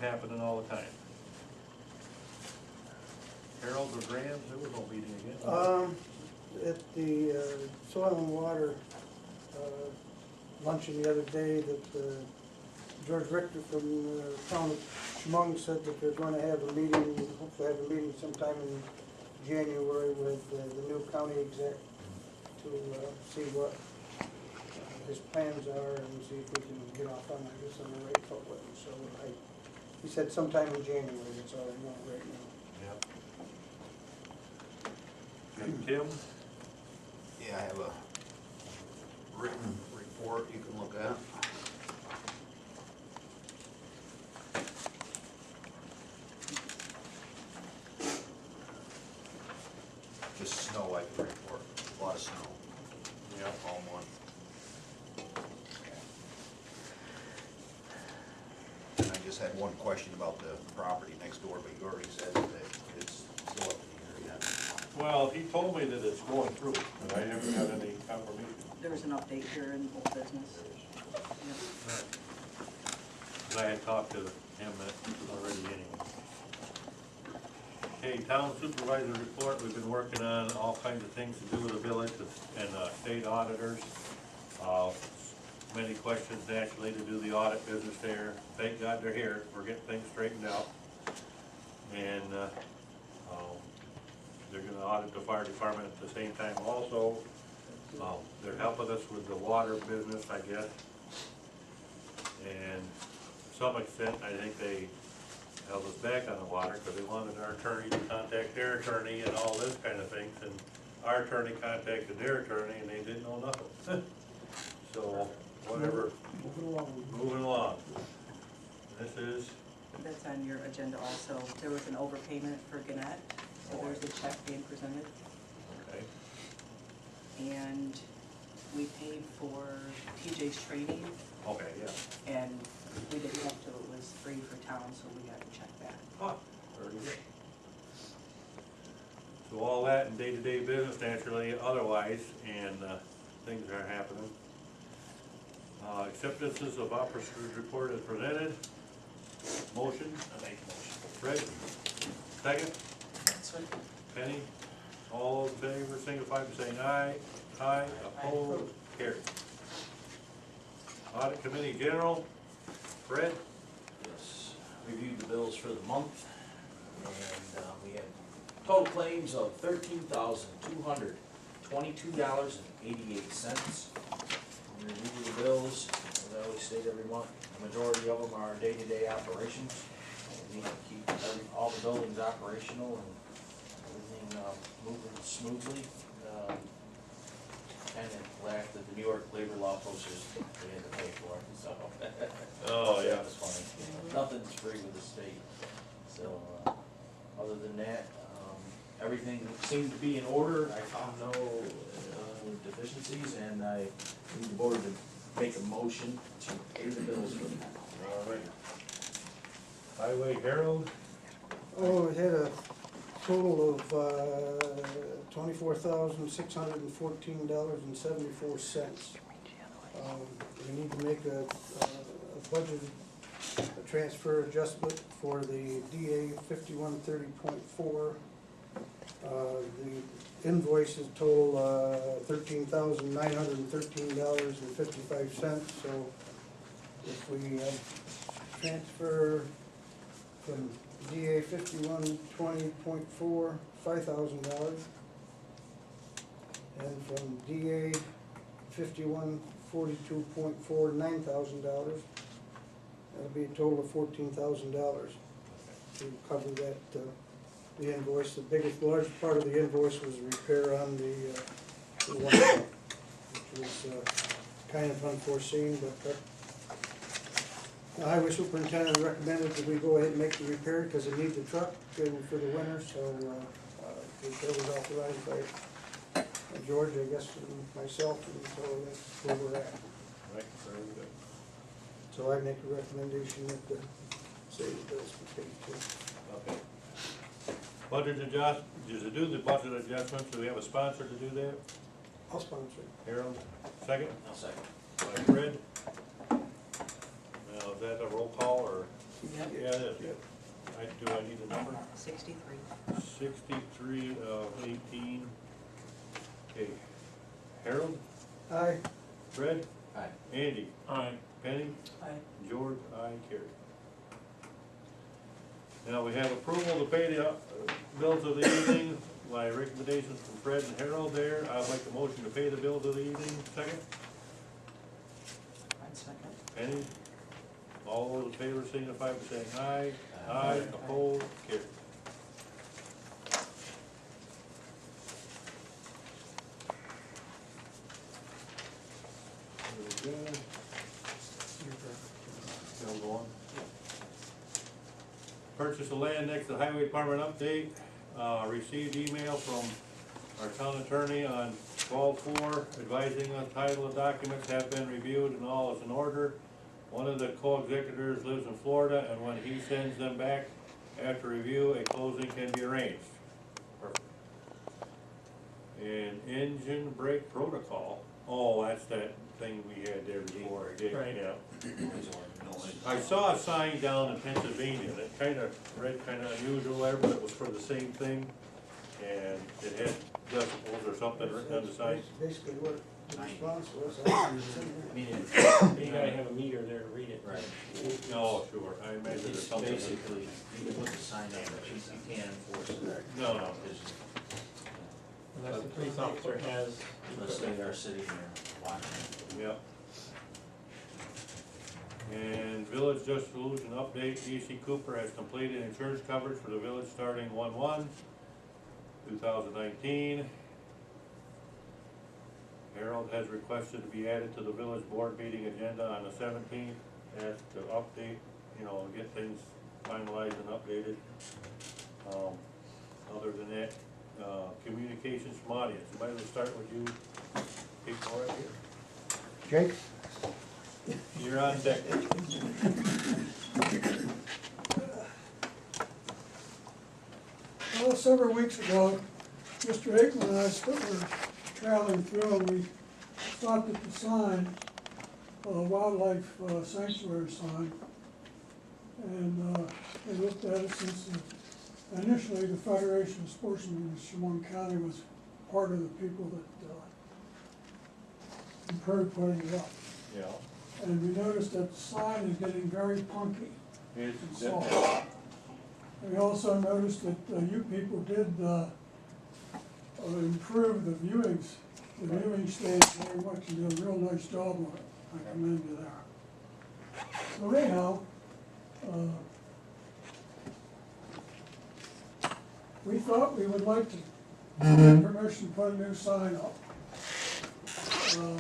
happening all the time. Harold or Graham, there was no meeting again. At the Soil and Water luncheon the other day, that George Richter from the town of Chemung said that they're going to have a meeting, hopefully have a meeting sometime in January with the new county exec to see what his plans are and see if we can get off on, I guess, on the right foot with him. So he said sometime in January, that's all I know right now. Yep. Tim? Yeah, I have a written report you can look at. Just snow I can report, a lot of snow. Yep. All month. And I just had one question about the property next door, but you already said that it's still up in the air yet. Well, he told me that it's going through, but I haven't got any confirmation. There was an update here in old business. Yep. I had talked to him already anyway. Okay, town supervisor report, we've been working on all kinds of things to do with the village and state auditors. Many questions naturally to do the audit business there. Thank God they're here, we're getting things straightened out. And they're gonna audit the fire department at the same time also. They're helping us with the water business, I guess. And to some extent, I think they held us back on the water because they wanted our attorney to contact their attorney and all this kind of things. And our attorney contacted their attorney and they didn't know nothing. So, whatever, moving along. This is, That's on your agenda also. There was an overpayment for Gannett, so there's a check being presented. okay, And we paid for TJ's training, okay, yeah. and we didn't have to, it was free for town, so we got the check back. Ah, very good. So all that in day-to-day business naturally, otherwise, and things are happening. Acceptances of officers' report is presented. Motion? I make a motion. Fred? Second? That's right. Penny? All in favor, signify by saying aye. Aye, opposed, carried. Audit Committee General, Fred? Yes, reviewed the bills for the month, and we had total claims of $13,222.88. We reviewed the bills, as I always state every month, the majority of them are day-to-day operations. We need to keep all the buildings operational and everything moving smoothly. Kind of laughed at the New York labor law posters we had to pay for, so. Oh, yeah. That was funny. Nothing's free with the state. So, other than that, everything seemed to be in order. I found no deficiencies, and I need the board to make a motion to pay the bills for that. All right. Highway Herald? Oh, it had a total of $24,614.74. We need to make a budget transfer adjustment for the DA 5130.4. The invoices total $13,913.55. So if we transfer from DA 5120.4, $5,000, and from DA 5142.4, $9,000. That'll be a total of $14,000 to cover that the invoice. The largest part of the invoice was repair on the one truck, which was kind of unforeseen, but the highway superintendent recommended that we go ahead and make the repair because it needs the truck for the winter, so the repair was authorized by George, I guess, and myself, and so that's where we're at. Right, very good. So I make a recommendation that the city bills be paid too. Okay. Budget adjust, does it do the budget adjustments? Do we have a sponsor to do that? I'll sponsor it. Harold, second? I'll second. By Fred? Now, is that a roll call or? Yep. Yeah, it is. Do I need a number? 63. 63 of 18. Okay. Harold, Aye. Fred, Aye. Andy, Aye. Penny, Aye. George, I carry. Now we have approval to pay the bills of the evening. My recommendations from Fred and Harold there. I'd like the motion to pay the bills of the evening. Second, I'd second. Penny. All those in favor signify by saying aye. Aye. Aye, opposed, carried. Very good. Still going. Purchase of land next to the highway department update. Received email from our town attorney on 12/4 advising the title of documents have been reviewed and all is in order. One of the co-executors lives in Florida, and when he sends them back after review, a closing can be arranged. Perfect. And engine brake protocol, oh, that's that thing we had there before, Right. yeah. I saw a sign down in Pennsylvania, and it kinda read kinda unusual there, but it was for the same thing. And it had decibels or something written on the side. Basically what the response was. I mean, You gotta have a meter there to read it. right. No, sure, I imagine It's it's something. basically, you can put the sign up, but you can't enforce it. No, no. It's- Unless the police officer has. Unless they are sitting there watching. Yep. And village resolution update, E.C. Cooper has completed insurance coverage for the village starting 1/1/2019. Harold has requested to be added to the village board meeting agenda on the 17th, as to update, get things finalized and updated. Other than that, communications from audience, might as well start with you, people right here. Jake? You're on deck. Well, several weeks ago, Mr. Aikman and I were traveling through and we stopped at the sign, wildlife sanctuary sign. And we looked at it since initially the Federation of Sportsmen in Chemung County was part of the people that improved putting it up. Yeah. And we noticed that the sign is getting very punky. It's, soft. We also noticed that you people did improve the viewing stage very much, and did a real nice job on it. I commend you there. So anyhow, we thought we would like to get permission to put a new sign up. I don't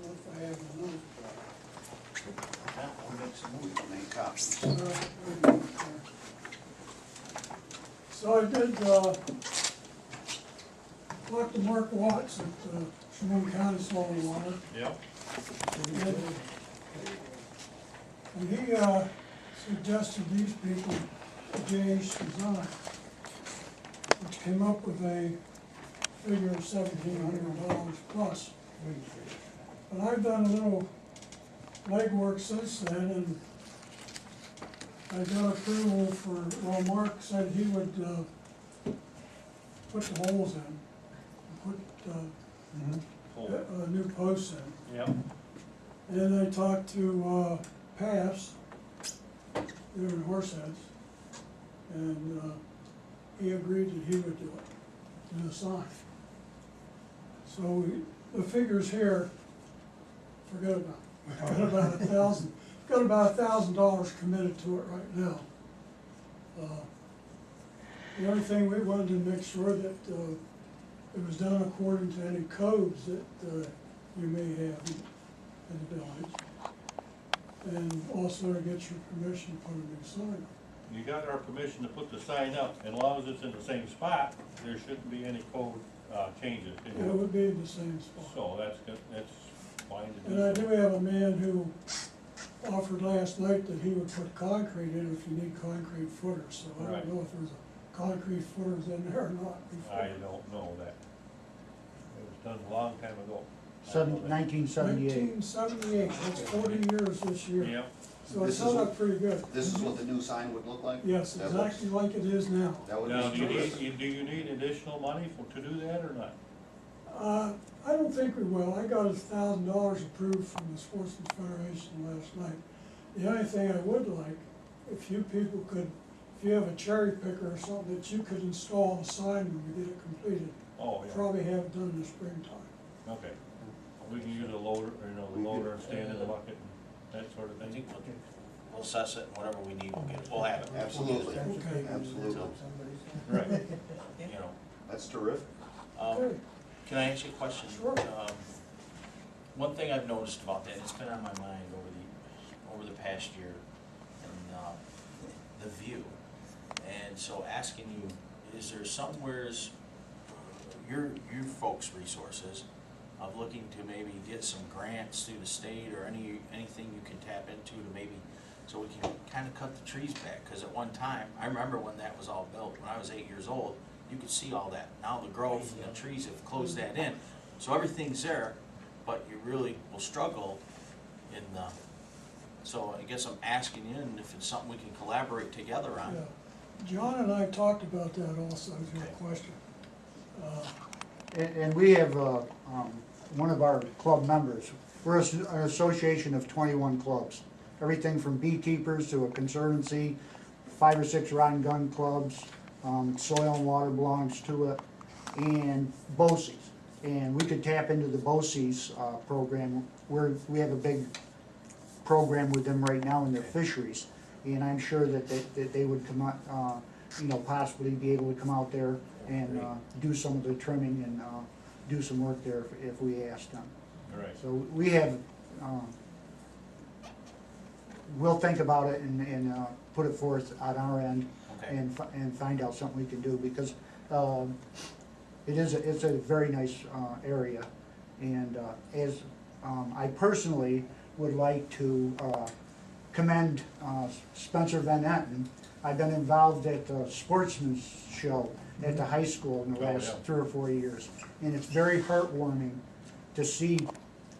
know if I have the note. We'll make some movies, make copies. So I did talk to Mark Watts at Chemung County Soil and Water, Yep. and he suggested these people, J.H. Design, which came up with a figure of $1,700 plus. But I've done a little legwork since then, and I got approval for, well, Mark said he would put the holes in, and put new posts in. Yep. And then I talked to Pass, they're in Horseheads, and he agreed that he would do it, do the sign. So the figures here, forget about it. We've got about $1,000 committed to it right now. The only thing we wanted to make sure that it was done according to any codes that you may have in the village. And also to get your permission to put a new sign up. You got our permission to put the sign up, and as long as it's in the same spot, there shouldn't be any code changes. It would be in the same spot. So that's good, that's fine to do. And I do have a man who offered last night that he would put concrete in if you need concrete footers, so I Right. don't know if there's a concrete footers in there or not before. I don't know that. It was done a long time ago. 1978. 1978, that's 40 years this year. Yeah, So This it's is held what- up pretty good. This is what the new sign would look like? Yes, That looks- exactly like it is now. That would now, be do terrific. do you need additional money to do that or not? I don't think we will. I got $1,000 approved from the Sportsman's Federation last night. The only thing I would like, if you people could, if you have a cherry picker or something that you could install a sign when we get it completed, Oh, yeah, probably have it done in the springtime. okay. We can use a loader, the loader and stand in the bucket and that sort of I thing. think we'll assess it, and whatever we need, we'll have it, Absolutely, Okay. absolutely. Right. you know. That's terrific. Okay. Can I ask you a question? Sure. One thing I've noticed about that, it's been on my mind over the past year, and, the view. And so asking you, is there somewheres, your folks' resources of looking to maybe get some grants through the state or anything you can tap into to maybe, so we can kind of cut the trees back? Because at one time, I remember when that was all built, when I was 8 years old, you could see all that. Now the growth and the trees have closed that in. So everything's there, but you really will struggle in the, so I guess I'm asking you, and if it's something we can collaborate together on. Yeah. John and I talked about that also, to your Okay. question. And we have, one of our club members, we're an association of 21 clubs. Everything from beekeepers to a conservancy, 5 or 6 rod and gun clubs, soil and water belongs to it, and BOCES. And we could tap into the BOCES program, where we have a big program with them right now in their fisheries. And I'm sure that they would come out, possibly be able to come out there and do some of the trimming and do some work there if we asked them. All right. So we have, we'll think about it and put it forth on our end Okay. and find out something we can do, because it's a very nice area. And as I personally would like to commend Spencer VanEtten. I've been involved at the Sportsman's Show at the high school in the Oh, last yeah. 3 or 4 years. And it's very heartwarming to see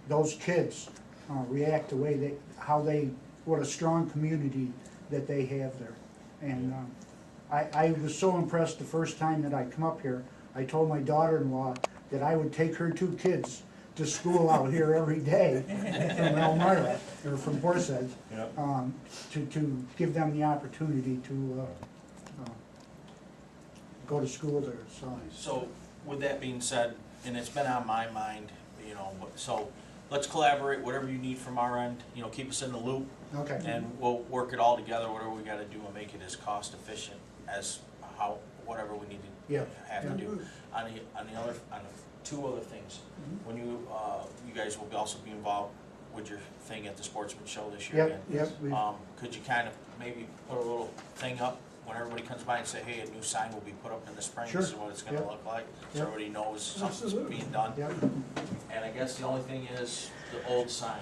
those kids react the way what a strong community that they have there. And I was so impressed the first time that I come up here. I told my daughter-in-law that I would take her 2 kids to school out here every day from Elmira, or from Horseheads, Yeah. to give them the opportunity to go to school there, so. So, with that being said, and it's been on my mind, so let's collaborate, whatever you need from our end, keep us in the loop, Okay. and we'll work it all together, whatever we gotta do, and make it as cost efficient as whatever we need Yeah. to have to do. On the 2 other things, when you guys will also be involved with your thing at the Sportsman Show this year again. Yep, Could you kind of maybe put a little thing up when everybody comes by and say, hey, a new sign will be put up in the spring, this is Sure. what it's gonna Yep. look like, so Yep. everybody knows something's Absolutely. being done. yep. And I guess the only thing is the old sign.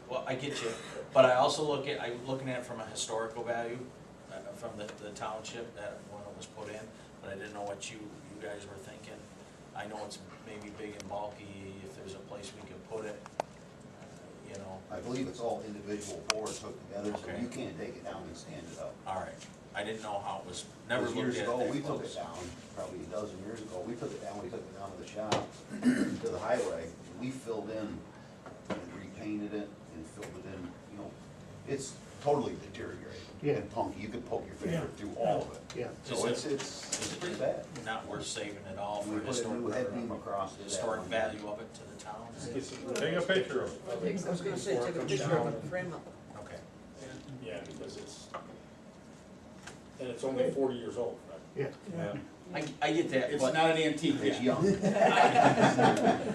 Well, I get you, but I also I'm looking at it from a historical value, from the township, that when it was put in, but I didn't know what you guys were thinking. I know it's maybe big and bulky, if there's a place we could put it, I believe it's all individual boards hooked together, so Okay. you can't take it down and stand it up. all right. I didn't know how it was, never Because looked years at it ago, that we took close. it down, probably a dozen years ago, we took it down to the shop, to the highway, and we filled in and repainted it and filled it in, it's totally deteriorated. Yeah. And punky, you could poke your finger Yeah. through all of it. Yeah. So Is it's pretty bad. Not worth saving at all We for put a historic, new head beam across it. historic value of it to the town. Take a picture of it. I was gonna say, take a picture of it, frame it. Okay. Yeah, because it's only 40 years old, right? Yeah. Yeah. I get that, It's but, not an antique It's yet. young.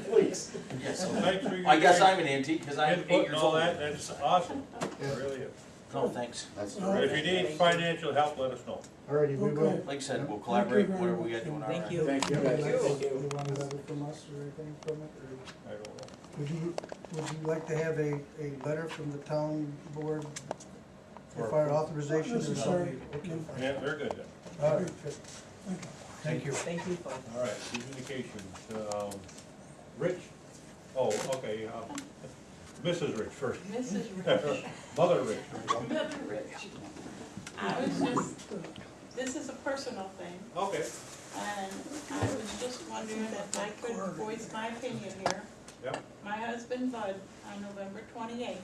Please. yes, Thanks for your I guess I'm an antique, because I'm 8 input and years all old. that, that's awesome, Yeah. it really is. No, thanks. That's Well, If terrific. you need financial help, let us know. Alrighty, we will. Okay. Like I said, we'll Thank collaborate, you very whatever we much. gotta do on our end. Thank you. Thank you. You want a letter from us or anything from it, or? I don't know. Would you like to have a letter from the town board for For- fire authorization or Not necessary. something? Okay, fine. Yeah, they're good then. All right, good. Thank you. Thank you. Thank you, folks. All right, communications, Rich? Oh, okay, Mrs. Rich first. Mrs. Rich. Mother Rich. Mother Rich. I was just, this is a personal thing, Okay. and I was just wondering if I could voice my opinion here. Yep. My husband Bud, on November 28th,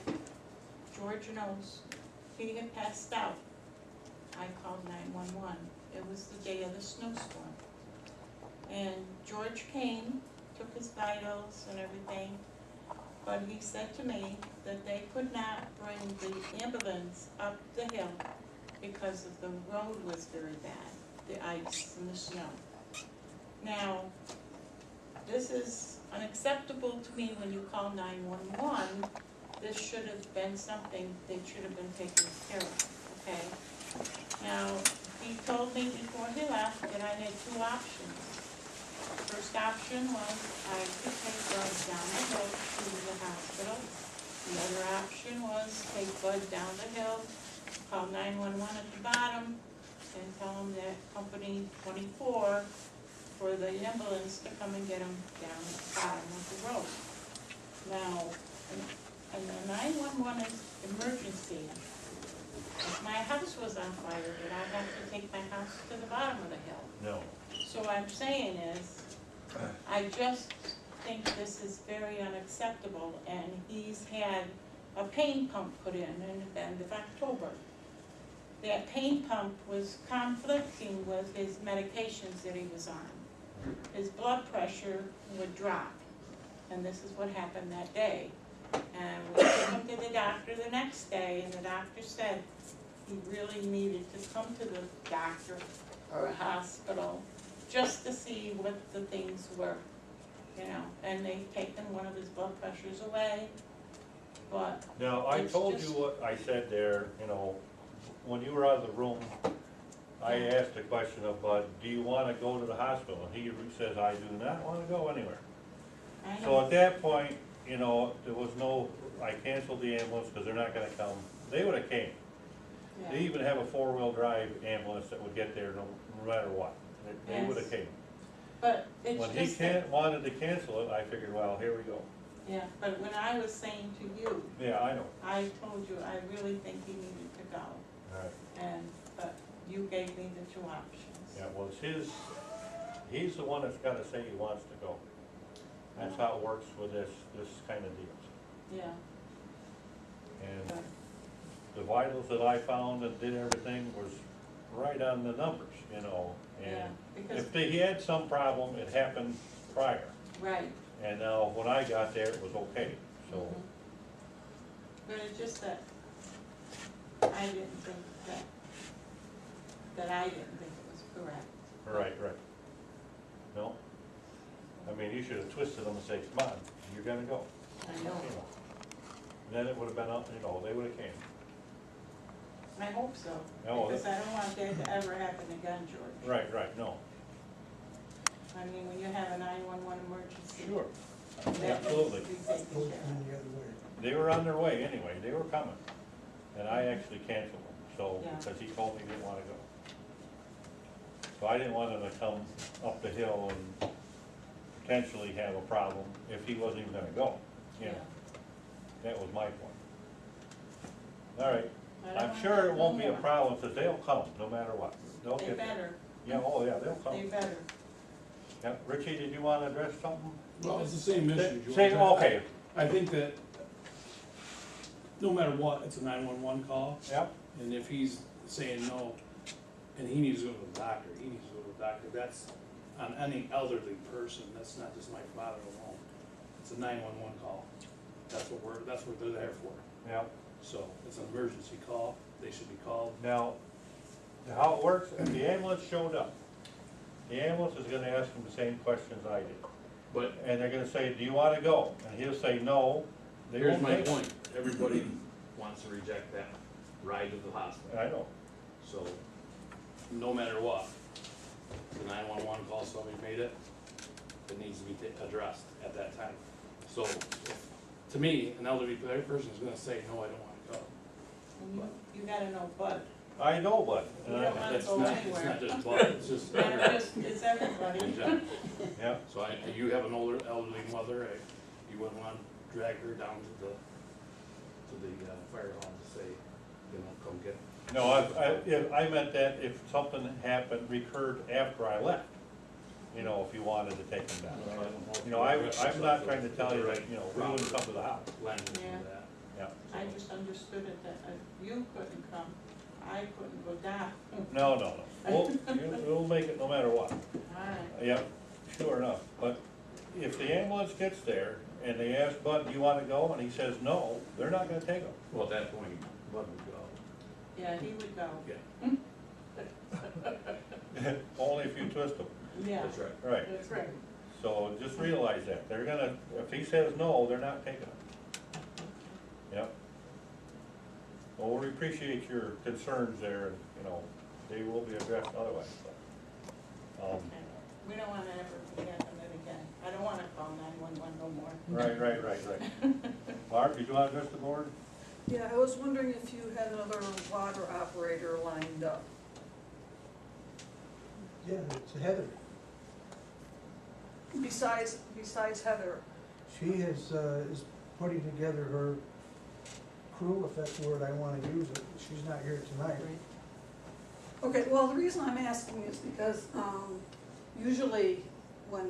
George knows, he had passed out. I called 911. It was the day of the snowstorm. And George came, took his vitals and everything, but he said to me that they could not bring the ambulance up the hill because of the road was very bad, the ice and the snow. Now, this is unacceptable to me when you call 911. This should have been something that should have been taken care of, okay? Now, he told me before he left that I had two options. First option was I could take Bud down the hill to the hospital. The other option was take Bud down the hill, call 911 at the bottom, and tell them that company 24 for the ambulance to come and get him down at the bottom of the road. Now, and the 911 is emergency. If my house was on fire, would I have to take my house to the bottom of the hill? No. So what I'm saying is, I just think this is very unacceptable, and he's had a pain pump put in the end of October. That pain pump was conflicting with his medications that he was on. His blood pressure would drop, and this is what happened that day. And we took him to the doctor the next day, and the doctor said he really needed to come to the doctor or a hospital just to see what the things were, you know, and they've taken one of his blood pressures away, but Now, I It's told just- you what I said there, you know, when you were out of the room, I asked the question of Bud, do you wanna go to the hospital? And he says, I do not wanna go anywhere. I So know, at that point, you know, there was no, I canceled the ambulance because they're not gonna come. They would've came. They yeah, even have a four-wheel drive ambulance that would get there no matter what. They Yes. would've came. but it's When he just that, wanted to cancel it, I figured, well, here we go. yeah, but when I was saying to you, Yeah, I know. I told you, I really think he needed to go, All right. and, but you gave me the two options. Yeah, well, it's he's the one that's gotta say he wants to go. That's how it works with this kind of deals. Yeah, And but, the vitals that I found and did everything was right on the numbers, you know. yeah, And because, if he had some problem, it happened prior. right. And now, when I got there, it was okay, so. Mhm. But it's just that I didn't think that I didn't think it was correct. Right. No? I mean, you should have twisted them and said, come on, you're gonna go. I know. You know. Then it would have been, you know, they would have came. I hope so, No, because I don't want that to ever happen again, George. Right, no. I mean, when you have a 911 emergency. Sure. that Absolutely. needs to be taken Both care went of. the other way. They were on their way anyway, they were coming. And I actually canceled them, so, Yeah. because he told me he didn't wanna go. So I didn't want him to come up the hill and potentially have a problem if he wasn't even gonna go, you know. That was my point. All right, I don't I'm want sure that it won't no be a more. problem, because they'll come, no matter what. They'll They get there. better, Yeah, oh yeah, they'll they come. better. Yeah, Richie, did you wanna address something? Well, it's the same issue, George. Say, okay, I think that no matter what, it's a 911 call, yep, and if he's saying no, and he needs to go to the doctor, he needs to go to the doctor, that's on any elderly person, that's not just my father alone. It's a 911 call, that's what they're there for. yep. So, it's an emergency call, they should be called. Now, how it works, if the ambulance showed up, the ambulance is gonna ask him the same questions I did. But And they're gonna say, do you wanna go? And he'll say, no. They here's won't my take it. point, everybody wants to reject that ride to the hospital. I know. So, no matter what, the 911 call, somebody made it, it needs to be addressed at that time. So, to me, an elderly person is gonna say, no, I don't wanna go. And you gotta know Bud. I know, but, You don't wanna It's go not, it's anywhere. not just Bud, it's just It's everybody. in general. yeah, So you have an older elderly mother, you wouldn't want to drag her down to the fire hall to say, you know, come get. no, I meant that if something happened, recurred after I left, you know, if you wanted to take them down. You know, I'm not trying to tell you that, you know, we wouldn't come to the house, Language and Yeah. that. yeah. I just understood it that you couldn't come, I couldn't go down. No, we'll make it no matter what. Alright, Yep, sure enough, but if the ambulance gets there and they ask Bud, do you wanna go, and he says no, they're not gonna take him. Well, at that point, Bud would go. yeah, he would go. Yeah, Only if you twist them, Yeah, that's right. right. that's right. So just realize that, they're gonna, if he says no, they're not taking him. Yep. Well, we appreciate your concerns there, and, you know, they will be addressed otherwise, but, Okay. We don't wanna ever happen it again. I don't wanna call 911 no more. right. Barb, did you want to address the board? Yeah, I was wondering if you had another water operator lined up. Yeah, it's Heather. Besides Heather, She is putting together her crew, if that's the word I wanna use it. She's not here tonight. okay, well, the reason I'm asking is because, usually when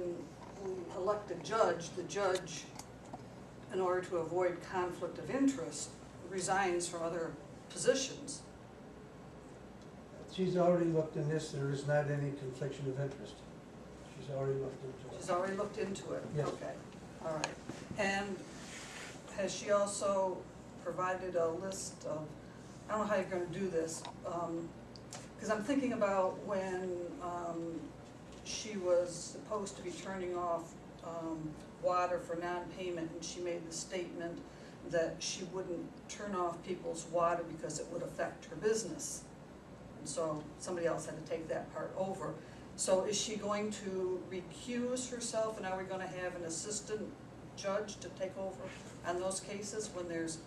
we elect a judge, the judge, in order to avoid conflict of interest, resigns from other positions. She's already looked in this, there is not any confliction of interest. She's already looked into it. She's already looked into it? Yes. Okay, all right. And has she also provided a list of, I don't know how you're gonna do this, because I'm thinking about when she was supposed to be turning off water for non-payment, and she made the statement that she wouldn't turn off people's water because it would affect her business. And so somebody else had to take that part over. So is she going to recuse herself, and are we gonna have an assistant judge to take over on those cases when there's,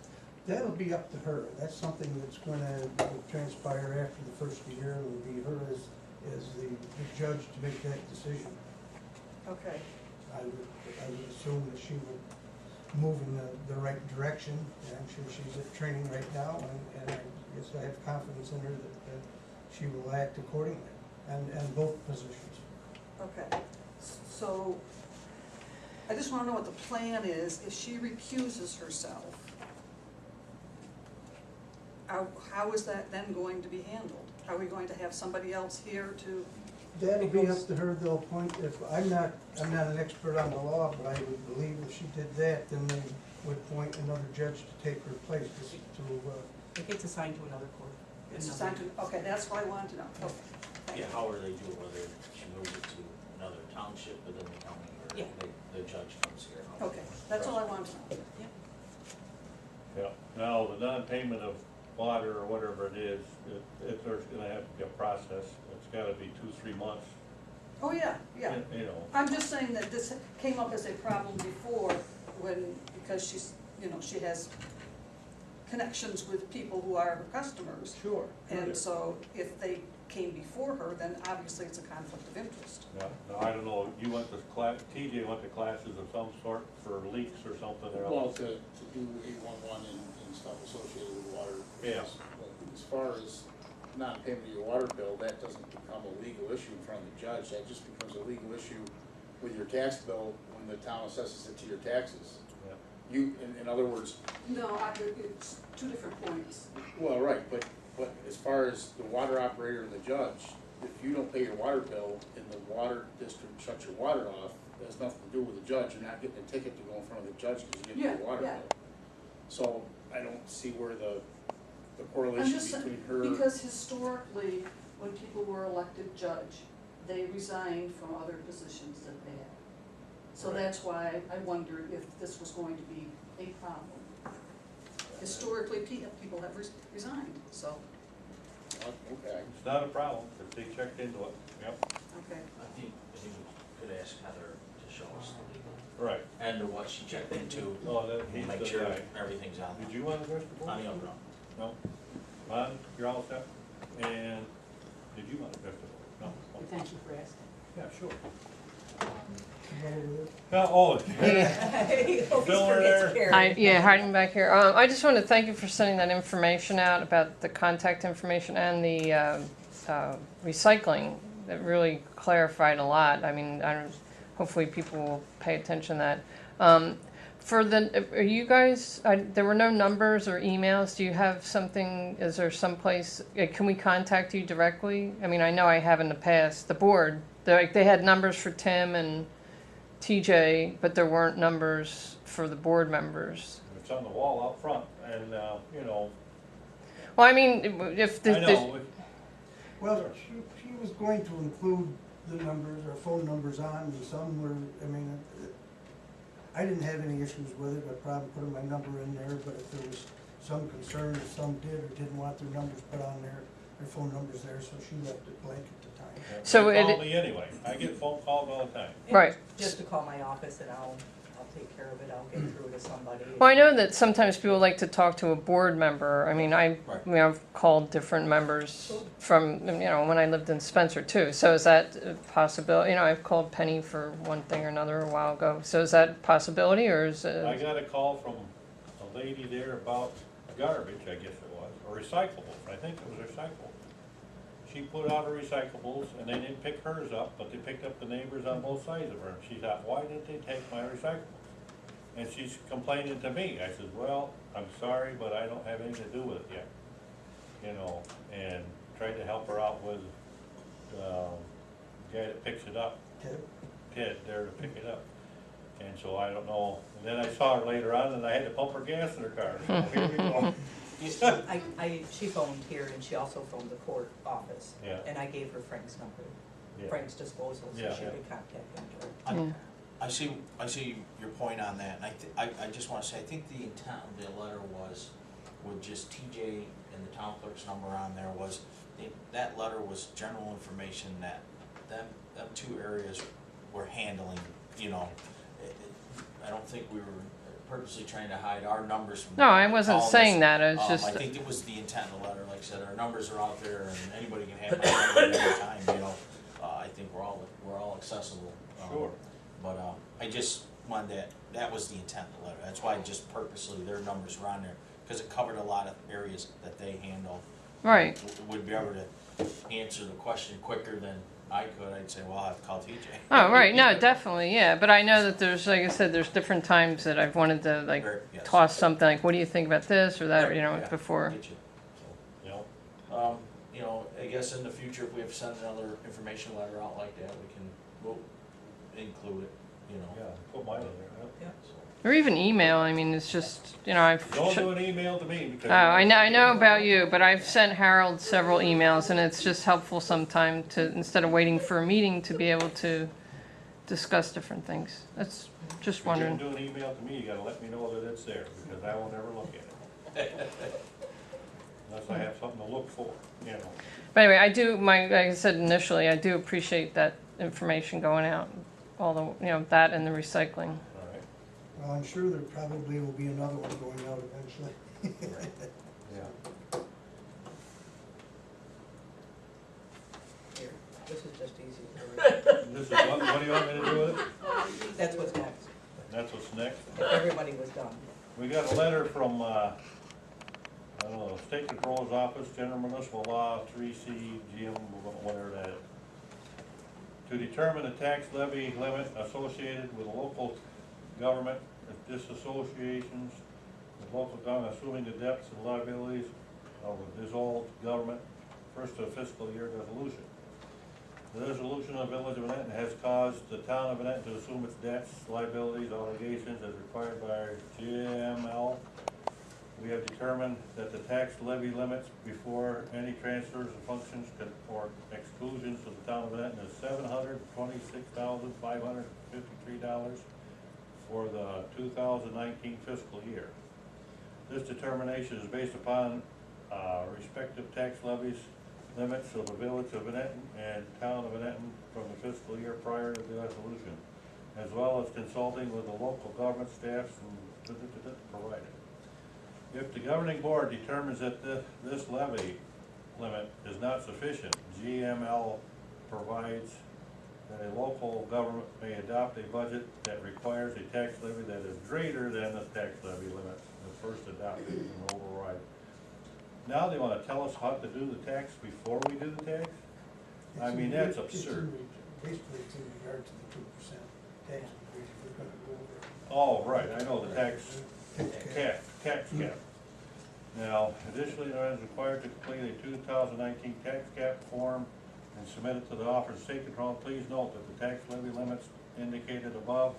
That'll be up to her. That's something that's gonna transpire after the first year. It'll be her as the judge to make that decision. okay, I would assume that she would move in the right direction, and I'm sure she's at training right now, and I guess I have confidence in her that she will act accordingly, and both positions. okay. So I just wanna know what the plan is. If she recuses herself, how is that then going to be handled? Are we going to have somebody else here to? That'll be up to her, they'll appoint, if, I'm not an expert on the law, but I would believe if she did that, then they would appoint another judge to take her place, It gets assigned to another court. It's assigned to, okay, that's what I wanted to know. Okay. Thank Yeah, you. however they do it, whether she moves it to another township within the county, or Yeah. the judge comes here. Okay, that's all I wanted to know. Yeah. Now, the non-payment of water or whatever it is, there's gonna have to be a process. It's gotta be 2-3 months, Oh, yeah, yeah. you know. I'm just saying that this came up as a problem before because she's, she has connections with people who are her customers. Sure. And so if they came before her, then obviously it's a conflict of interest. Yeah, now, I don't know, you went to class, TJ went to classes of some sort for leaks or something, or Well, else. to do 811 and stuff associated with water. Yeah. But as far as not paying your water bill, that doesn't become a legal issue in front of the judge, that just becomes a legal issue with your tax bill when the town assesses it to your taxes. Yeah. You, in other words, No, it's two different points. well, right, but as far as the water operator and the judge, if you don't pay your water bill and the water district shuts your water off, it has nothing to do with the judge, you're not getting a ticket to go in front of the judge because you didn't pay your water Yeah, bill. So I don't see where the I'm correlation just saying, between her. because historically, when people were elected judge, they resigned from other positions that they had. So Right. that's why I wondered if this was going to be a problem. Historically, people have resigned, so, Okay. It's not a problem, if they checked into it, yep, okay. I think we could ask Heather to show us the legal, right. and what she checked into, Oh, that, he's make the sure guy. everything's on. Did you want to address the board? On the umbrella. No? Ron, you're all set? And, did you want to address it? No? Thank you for asking. Yeah, sure. Well, Oh, Bill, were there? Hi, yeah, hiding back here. I just want to thank you for sending that information out about the contact information and the recycling. That really clarified a lot. I mean, hopefully people will pay attention to that. Are you guys, there were no numbers or emails. Do you have something, is there some place, can we contact you directly? I mean, I know I have in the past, the board, they had numbers for Tim and TJ, but there weren't numbers for the board members. It's on the wall out front, and, you know, Well, I mean, if I know, Well, she was going to include the numbers or phone numbers on, and some were, I mean, I didn't have any issues with it, I probably put my number in there, but if there was some concern, if some did or didn't want their numbers put on there, their phone numbers there, so she left it blank at the time. So they it- call me anyway. I get phone calls all the time. Right. Just to call my office and I'll take care of it, I'll get through to somebody. Well, I know that sometimes people like to talk to a board member. I mean, Right. I've called different members from, you know, when I lived in Spencer too. So is that a possibility? You know, I've called Penny for one thing or another a while ago. So is that a possibility, or is it? I got a call from a lady there about garbage, I guess it was, or recyclables. I think it was recyclables. She put out her recyclables, and they didn't pick hers up, but they picked up the neighbors on both sides of her. And she thought, why didn't they take my recyclables? And she's complaining to me. I said, well, I'm sorry, but I don't have anything to do with it yet. You know, and tried to help her out with the guy that picks it up, Ted, there to pick it up. And so I don't know. And then I saw her later on, and I had to pump her gas in her car. So here we go. She phoned here and she also phoned the court office. Yeah. And I gave her Frank's number, Yeah. Frank's disposal, so Yeah, she yeah. could contact him. Yeah. I see your point on that, and I just wanna say, I think the intent of the letter was, with just TJ and the town clerk's number on there, was, that letter was general information that them two areas were handling, you know. I don't think we were purposely trying to hide our numbers from. No, I wasn't calling saying us. that. I was I just. think it was the intent of the letter, like I said, our numbers are out there, and anybody can have my number at any time, you know. I think we're all accessible. Sure. But I just wanted that was the intent of the letter. That's why just purposely their numbers were on there, because it covered a lot of areas that they handle. Right. Would be able to answer the question quicker than I could. I'd say, well, I'll have to call TJ. Oh, right. No, definitely, yeah. But I know that there's, like I said, there's different times that I've wanted to, like, Yes. toss something like, what do you think about this or that, you know, Yeah, before. get you. You know, So, you know, I guess in the future, if we have to send another information letter out like that, we'll include it, you know. yeah, put mine in there. Yeah. So, Or even email. I mean, it's just, you know, I've. Don't do an email to me because. Oh, I know about you, but I've sent Harold several emails, and it's just helpful sometime to, instead of waiting for a meeting, to be able to discuss different things. That's just If you're wondering. gonna do an email to me, you gotta let me know that it's there, because I won't ever look at it. Unless I have something to look for, you know. But anyway, like I said initially, I do appreciate that information going out, all the, you know, that and the recycling. All right. Well, I'm sure there probably will be another one going out eventually. Yeah. Here, this is just easy for This is what do you want me to do with it? That's what's next, That's what's next. if everybody was done. We got a letter from, I don't know, State Controller's Office, General Municipal Law, 3C, GM, whatever that is. To determine the tax levy limit associated with local government, disassociations with local government, assuming the debts and liabilities of a dissolved government, first of fiscal year resolution. The resolution of the Village of VanEtten has caused the town of VanEtten to assume its debts, liabilities, obligations as required by GML. We have determined that the tax levy limits before any transfers of functions or exclusions of the town of VanEtten is $726,553 for the 2019 fiscal year. This determination is based upon respective tax levies limits of the Village of VanEtten and Town of VanEtten from the fiscal year prior to the resolution, as well as consulting with the local government staffs and provided. If the governing board determines that this levy limit is not sufficient. GML provides that a local government may adopt a budget that requires a tax levy that is greater than the tax levy limit that first adopted and override. Now they wanna tell us how to do the tax before we do the tax? I mean, that's absurd. Basically, it's in regard to the 2% tax increase, if we're gonna go over. Oh, right, I know the tax tax cap. Now, additionally, it is required to complete a 2019 tax cap form and submit it to the Office of State Control. Please note that the tax levy limits indicated above,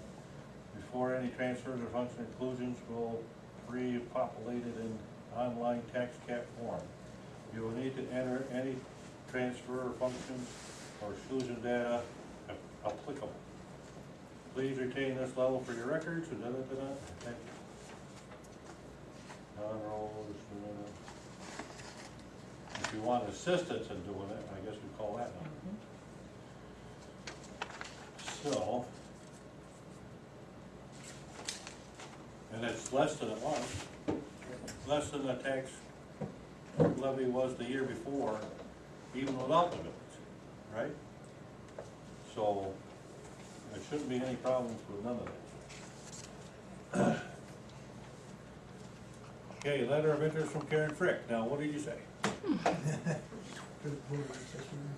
before any transfers or function inclusions, will be populated in online tax cap form. You will need to enter any transfer or functions or exclusion data applicable. Please retain this level for your records. Thank you. Non-rolls, if you want assistance in doing it, I guess we call that one. So, and it's less than it was, less than the tax levy was the year before, even without the millage, right? So, there shouldn't be any problems with none of that. Okay, letter of interest from Karen Frick. Now, what did you say?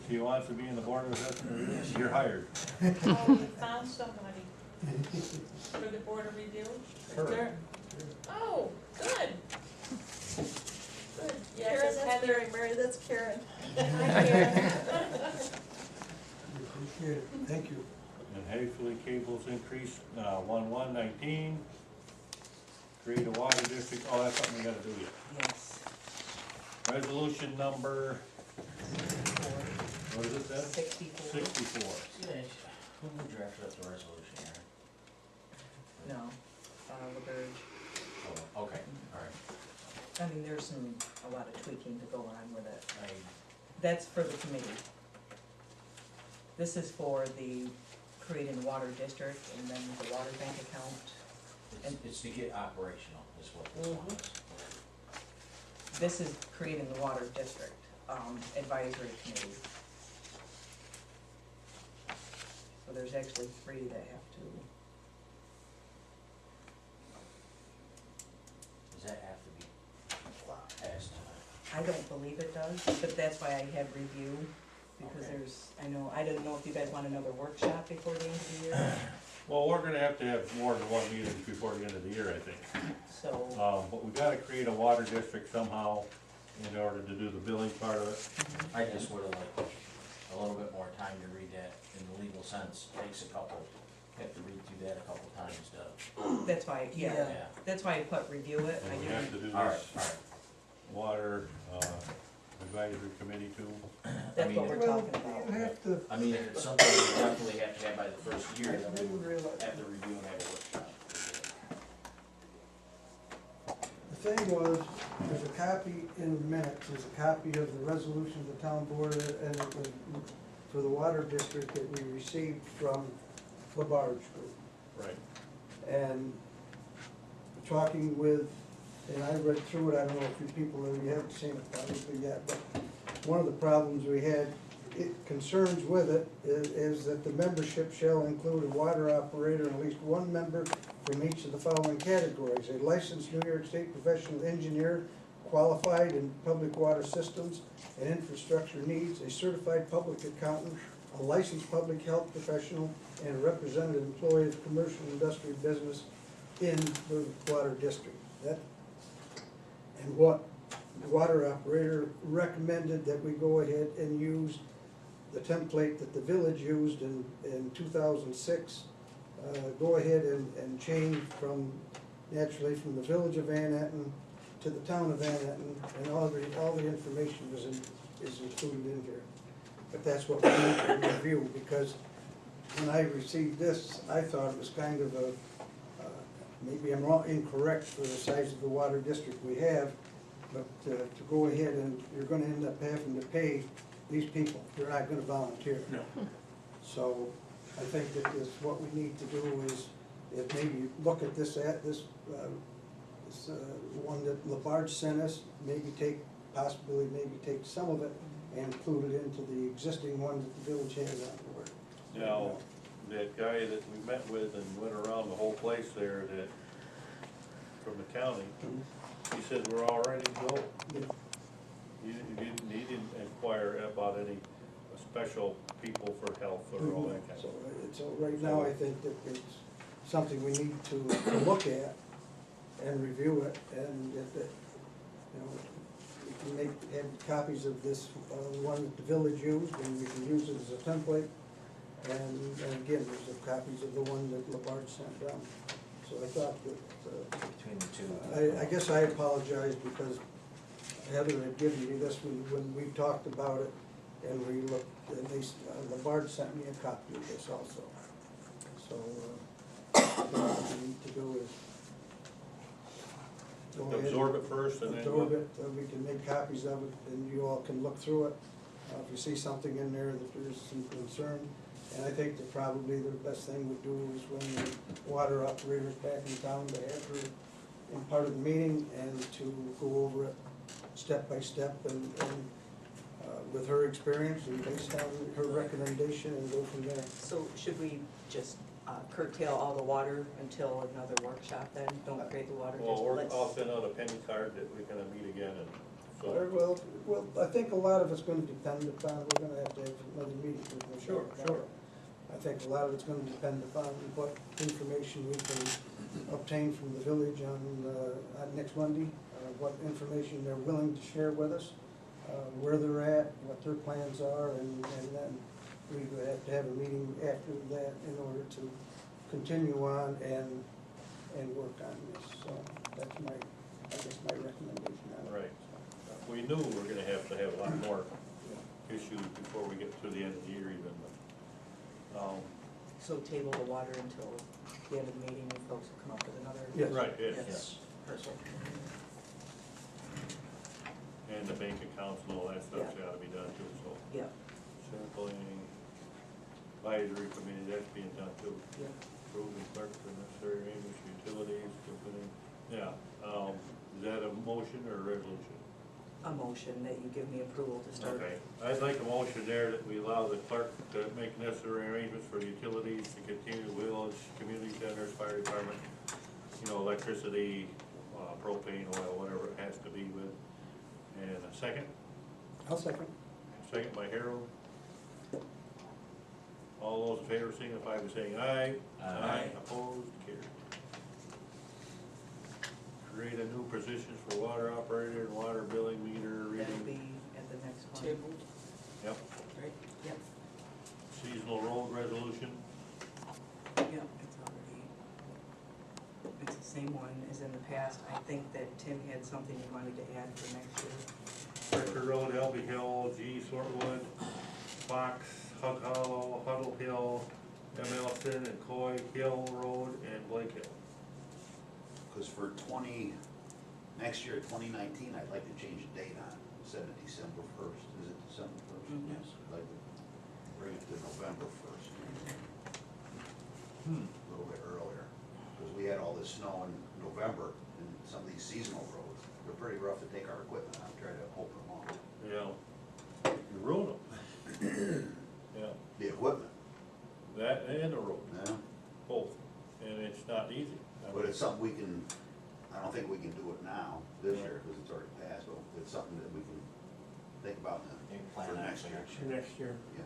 She wants to be in the Board of Assessment. You're hired. Oh, we found somebody for the Board of Review? Correct. Oh, good. Good. Yeah, Karen, just that's Heather. Mary, Mary, that's Karen. Hi, Karen. Appreciate it, thank you. And Hastily Cables increase, 1/1/19. Create a water district, oh, that's something we gotta do yet. Yes. Resolution number, what is it then? 64. 64. Who drafted up the resolution, Aaron? No, LaBerge. Oh, okay, alright. I mean, there's a lot of tweaking to go on with it. I, That's for the committee. This is for the creating the water district and then the water bank account. it's to get operational, is what this one is. This is creating the water district, advisory committee. So there's actually 3 that have to. Does that have to be passed tonight? I don't believe it does, but that's why I had review, because Okay. I didn't know if you guys want another workshop before the end of the year, Well, we're gonna have to have more than one meeting before the end of the year, I think. so. But we gotta create a water district somehow in order to do the billing part of it. I just would've liked a little bit more time to read that in the legal sense, takes a couple, have to read through that a couple times to, That's why, yeah, yeah. that's why I put review it. I And we have to didn't, do Alright, this alright. water, advisory committee too. that's mean, what we're Well, talking about. you have to, I mean, if it's something we definitely have to have by the first year, I then we didn't would realize. have to review and have a workshop. The thing was, there's a copy in the minutes, there's a copy of the resolution of the town board, and it was for the water district that we received from LaBarge Group. Right. And talking with, and I read through it, I don't know if you people already haven't seen it probably yet, but one of the problems we had, concerns with it, is that the membership shall include a water operator and at least one member from each of the following categories: a licensed New York State professional engineer, qualified in public water systems and infrastructure needs, a certified public accountant, a licensed public health professional, and a representative employee of commercial industrial business in the water district. And what the water operator recommended that we go ahead and use the template that the village used in 2006. Go ahead and change naturally from the village of VanEtten to the town of VanEtten, and all the information is included in here. But that's what we need to review, because when I received this, I thought it was kind of a, maybe I'm incorrect for the size of the water district we have, but to go ahead and you're gonna end up having to pay these people, they're not gonna volunteer. No. So I think that what we need to do is maybe look at this one that LaBarge sent us, maybe take possibly maybe take some of it and include it into the existing one that the village has on board. Now, that guy that we met with and went around the whole place there, that, from the county, he said we're all ready to go. Yeah. He didn't inquire about any special people for health or all that kind of So, stuff. so right now, I think that it's something we need to look at and review it, and if it, you know, we can have copies of this, one that the village used, and we can use it as a template. And again, there's the copies of the one that Labarge sent down. So I thought that, Between the two. I guess I apologize because Heather had given me this when we talked about it, and we looked, and Labarge sent me a copy of this also. So, what we need to do is go ahead. Absorb it first and then. Absorb it, we can make copies of it, and you all can look through it. If you see something in there that there's some concern, and I think that probably the best thing to do is when the water operator's back in town, to have her in part of the meeting and to go over it step by step and with her experience and based on her recommendation and go from there. So should we just curtail all the water until another workshop then? Don't create the water Well, district? I'll send out a penny card that we're gonna meet again and so. Well, I think a lot of it's gonna depend upon, we're gonna have to have another meeting. Sure. I think a lot of it's gonna depend upon what information we can obtain from the village on next Monday, what information they're willing to share with us, where they're at, what their plans are, and then we would have to have a meeting after that in order to continue on and work on this. So that's I guess my recommendation on it. Right. We knew we were gonna have to have a lot more issues before we get through the end of the year even, but, So table the water until the end of the meeting and folks will come up with another? Yes. right, yes. Yes. Perfect. And the bank accounts and all that stuff's gotta be done too, so. Yeah, Sampling, advisory committee, that's being done too. yeah. Approving clerk for necessary English utilities, company, yeah. Is that a motion or a resolution? A motion that you give me approval to start. Okay, I'd like a motion there that we allow the clerk to make necessary arrangements for utilities to continue village, community centers, fire department, electricity, propane, oil, whatever it has to be with. And a second? I'll second. Second by Harold. All those in favor signify by saying aye. Aye. Opposed, carried. Create a new position for water operator and water billing meter That'll reading. be at the next one. Tabled. Yep. Right, yep, Seasonal road resolution. yep, it's already, it's the same one as in the past. I think that Tim had something he wanted to add for next year. Ricker Road, Elby Hill, G. Sortwood, Fox, Hug Hollow, Huddle Hill, Emelson and Coy Hill Road, and Blake Hill. Cause for next year, 2019, I'd like to change the date on it, instead of December 1st, is it December 1st? Mhm. Yes, I'd like to bring it to November 1st. A little bit earlier, because we had all this snow in November, and some of these seasonal roads, they're pretty rough to take our equipment on, try to open them up. You ruin them. Yeah, The equipment, that and the road, yeah, both, and it's not easy. but it's something we can, I don't think we can do it now, this year, because it's already passed, but it's something that we can think about Maybe for plan on next year. Next year. Yes.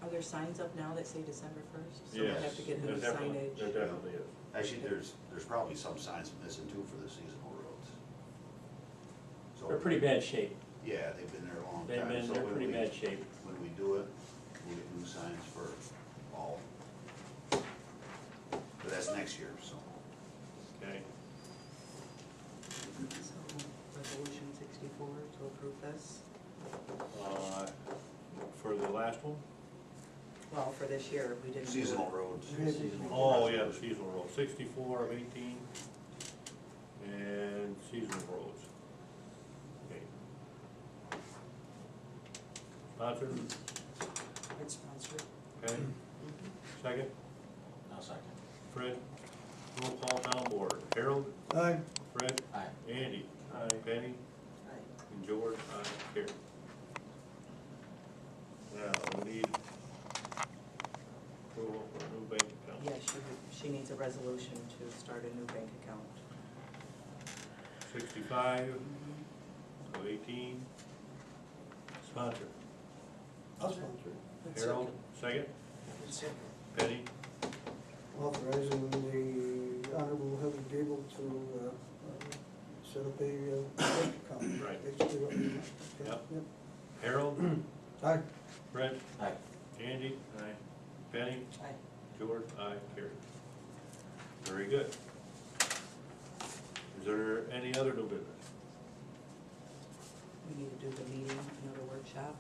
Are there signs up now that say December 1st? So we Yes, have to get there new definitely- signage? There definitely is. Actually, there's probably some signs missing too for the seasonal roads. So They're pretty bad shape. yeah, they've been there a long time. So They're when pretty we- bad shape. When we do it, we'll get new signs for all. But that's next year, so. Okay, So, resolution 64 to approve this? for the last one? Well, for this year, we didn't do it. Seasonal roads. Oh, yeah, the seasonal road, 64 of 18, and seasonal roads. Okay. Sponsor, I'd sponsor it. okay, second, No second. Fred, roll call town board, Harold, Aye. Fred, Aye. Andy, Penny, Right. and George, aye, carried. Now, we need approval for a new bank account. Yeah, she needs a resolution to start a new bank account. 65, so 18. Sponsor, I'll sponsor it. Harold, second. Second. Penny, Authorizing the Honorable Heather Gable to set up a bank account. Right. Basically what we want. Okay, Yep. Harold, Aye. Brett, Aye. Andy, Aye. Penny, Aye. George, aye, carried. Very good. Is there any other new business? We need to do the meeting, another workshop.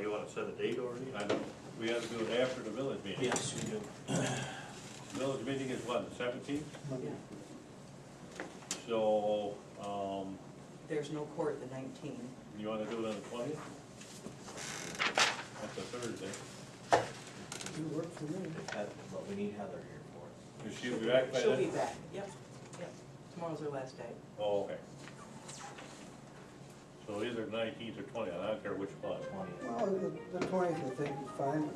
You wanna set a date already? I know, we have to do it after the village meeting. Yes, we do. Village meeting is what, the 17th? Monday. So, There's no court the 19th. you wanna do it on the 20th? That's a Thursday. You work for me. But we need Heather here for it. Is she be back by She'll then? be back, yep. Tomorrow's her last day. Oh, okay. So either 19th or 20th, I don't care which one. 20th. Well, the 20th, I think, is fine.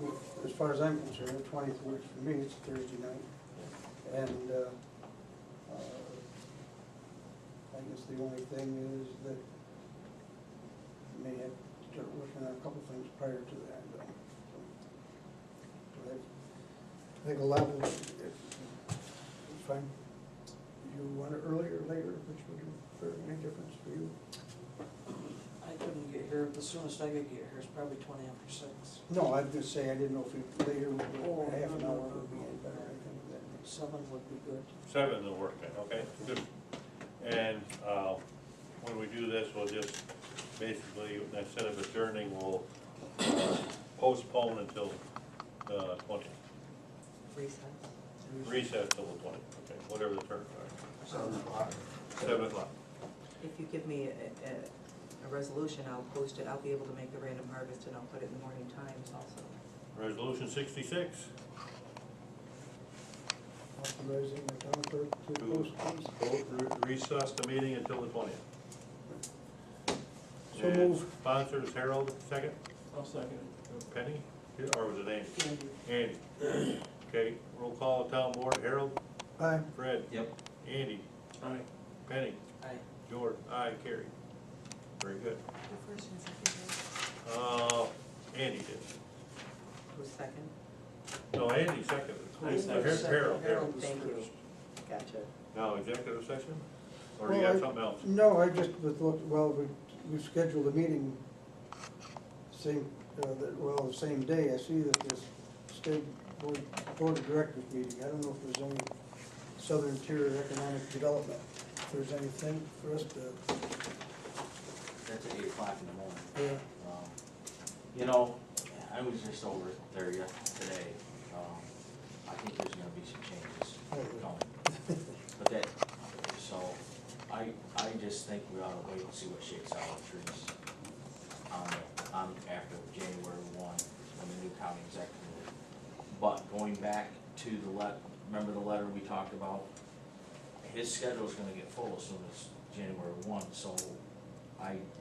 As far as I'm concerned, the 20th works for me. It's Thursday night. And I guess the only thing is that we may have to start working on a couple things prior to that. So I think 11 is fine. You want it earlier or later, which would make any difference for you? I couldn't get here, the soonest I could get here is probably 20 after 6. No, I'd just say I didn't know if you later would be, Oh, half an no, hour no, would be no. any better, I think, than 7 would be good. 7 will work then, okay, good. And when we do this, we'll just basically, instead of adjourning, we'll postpone until the 20th. Recess. Recess till the 20th, okay, whatever the terms are. 7 o'clock. 7 o'clock. If you give me a resolution, I'll post it, I'll be able to make the random harvest and I'll put it in the morning times also. Resolution 66, authorizing the town clerk to post these. recess the meeting until the 20th. So And moved. Sponsors, Harold, second? I'll second Penny, or was it Andy? Andy. Andy. Okay, roll call, town board, Harold, Aye. Fred, Yep. Andy, Aye. Penny, Aye. George, aye, carried. Very good. The first and second, Andy did. who's second? No, Andy seconded. Who's Harold, second? Harold. Harold was Thank you. first. Gotcha. Now, executive session? Or do you Well, got something else? No, I just, we scheduled a meeting same, the same day. I see that this state board of directors meeting, I don't know if there's any Southern Tier Economic Development, if there's anything for us to, That's at 8 o'clock in the morning. yeah. You know, I was just over there today. I think there's gonna be some changes coming. But that, so, I just think we ought to wait and see what shakes out of trees on after January 1, when the new county executive. But going back to remember the letter we talked about? His schedule's gonna get full as soon as January 1, so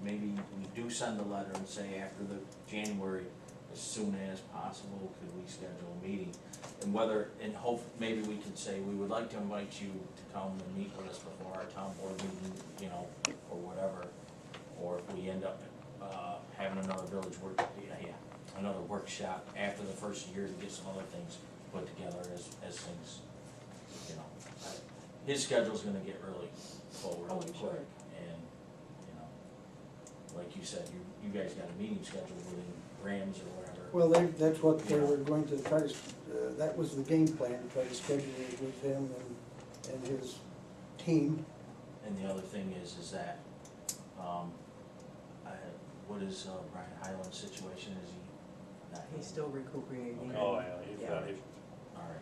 maybe we do send a letter and say after the January, as soon as possible, could we schedule a meeting? And maybe we can say, we would like to invite you to come and meet with us before our town board meeting, you know, or whatever. Or if we end up, having another another workshop after the first year to get some other things put together as things, you know. His schedule's gonna get really full really Oh, sure. quick, and, you know, like you said, you guys got a meeting scheduled within Rams or whatever. Well, that's what they were going to try to, that was the game plan, to try to schedule it with him and his team. And the other thing is that, what is Brian Highland's situation, is he not? He's still recuperating. Oh, yeah, he's got it. Alright,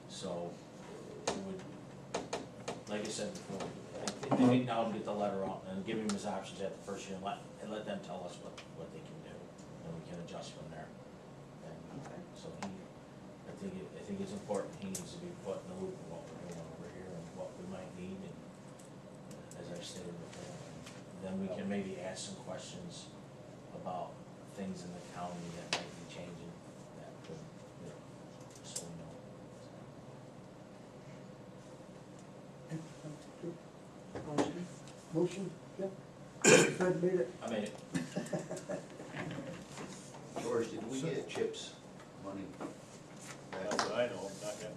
so, like I said before, I think now to get the letter out and give him his options at the first year and let them tell us what they can do, and we can adjust from there. And Okay. so I think it's important, he needs to be put in the loop of what we're doing over here and what we might need, and as I stated before, then we we can maybe ask some questions about things in the county that might be changing, that could, you know, so we know. Motion? Motion, yeah. Fred made it. I made it. George, did we get CHIPS money? That's what I know, not yet.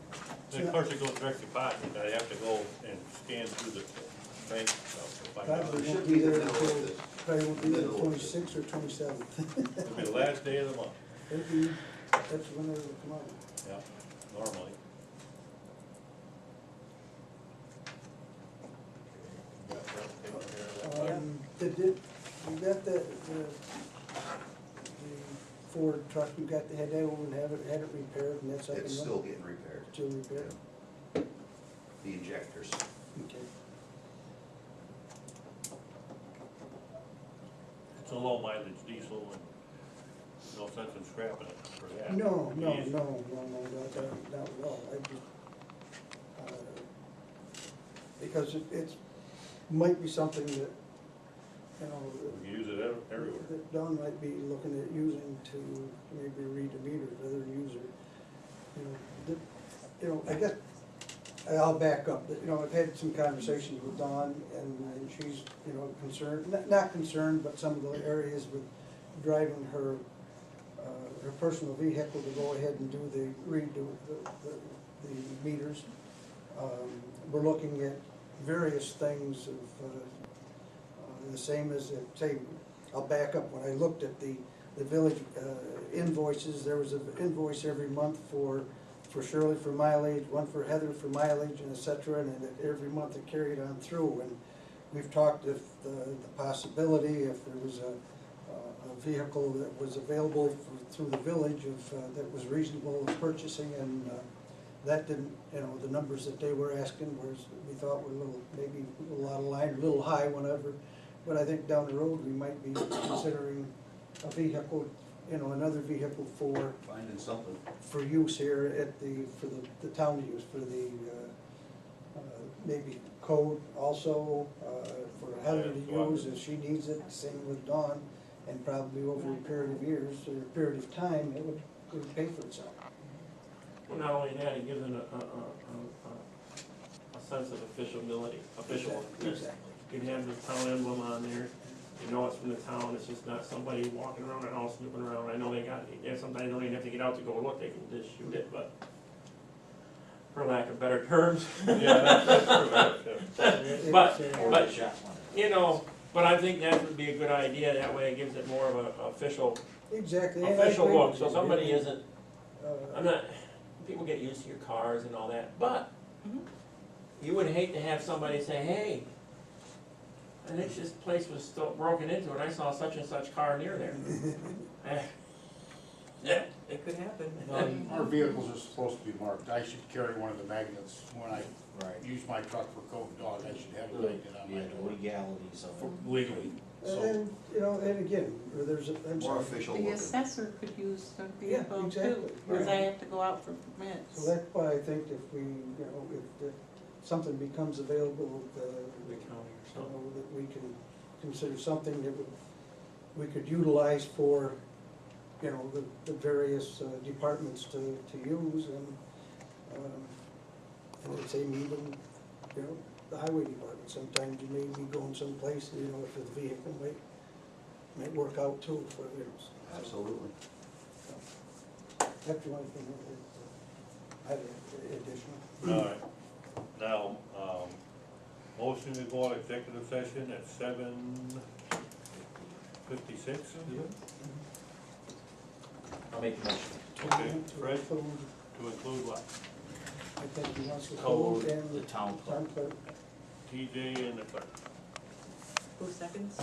And of course, it goes direct deposit, I have to go and scan through the bank stuff to find out. Probably Should won't be be the there middle until, of this. probably won't be there Middle of this. 26th or 27th. It'll be the last day of the month, It'll be, that's when it'll come out. yeah, normally. Got that taken care of that. You got the Ford truck, you got, had that over and had it repaired, and that's up and It's running? still getting repaired. Still repaired? The injectors. Okay. It's a low mileage diesel and no sense in scrapping it for that. No, not Easy. at all, I just, because it's, might be something that, you know, We can use it everywhere. that Don might be looking at using to maybe read the meters, other user. I guess, I'll back up, I've had some conversations with Dawn, and she's, concerned, not concerned, but some of the areas with driving her, her personal vehicle to go ahead and do redo the meters. We're looking at various things of, the same as, say, I'll back up, when I looked at the village invoices, there was an invoice every month for Shirley for mileage, one for Heather for mileage, and et cetera, and every month it carried on through, and we've talked if the possibility, if there was a vehicle that was available through the village of, that was reasonable of purchasing, and that didn't, the numbers that they were asking was, we thought were a little, maybe a little out of line, a little high, whatever. But I think down the road, we might be considering a vehicle, another vehicle for Finding something. use here at for the town to use, for the, maybe code also, for Heather to use if she needs it, same with Dawn, and probably over a period of years, or a period of time, it would pay for itself. Well, not only that, it gives it a sense of officiality. Exactly. You can have the town emblem on there, you know it's from the town, it's just not somebody walking around and all snooping around. I know sometimes they don't even have to get out to go look, they can just shoot it, but for lack of better terms. Yeah, that's true, that's, But- It's, Shot one. But I think that would be a good idea, that way it gives it more of an official exactly. and I official agree look, with so you. somebody isn't, Uh, I'm not, people get used to your cars and all that, but you would hate to have somebody say, hey, I think this place was still broken into and I saw such and such car near there. Yeah, it could happen. Our vehicles are supposed to be marked. I should carry one of the magnets when I Right. use my truck for code dog. I should have it magnet on Yeah, my the door. legalities of it. Legally, so. And, and again, there's a, I'm More sorry. official The looking. assessor could use the Yeah, vehicle exactly. too, because I have to go out for permits. So that's why I think if we, if something becomes available, The county or something. that we can consider something that we could utilize for, the various departments to use, and it's even, the highway department, sometimes you may be going someplace, if the vehicle might work out too, for, so. Absolutely. That's the only thing that I additional. all right. Now, motion to go on executive session at 7:56, is it? I'll make the motion. Okay, Fred, Code, to include what? I think he wants the Code, code and the town clerk. town clerk. TJ and the clerk. Who seconds?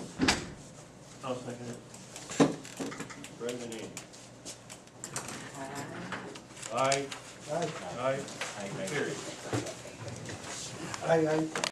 I'll second it. Fred and Amy. Uh, Aye, Aye, aye, I agree. carried. aye, aye.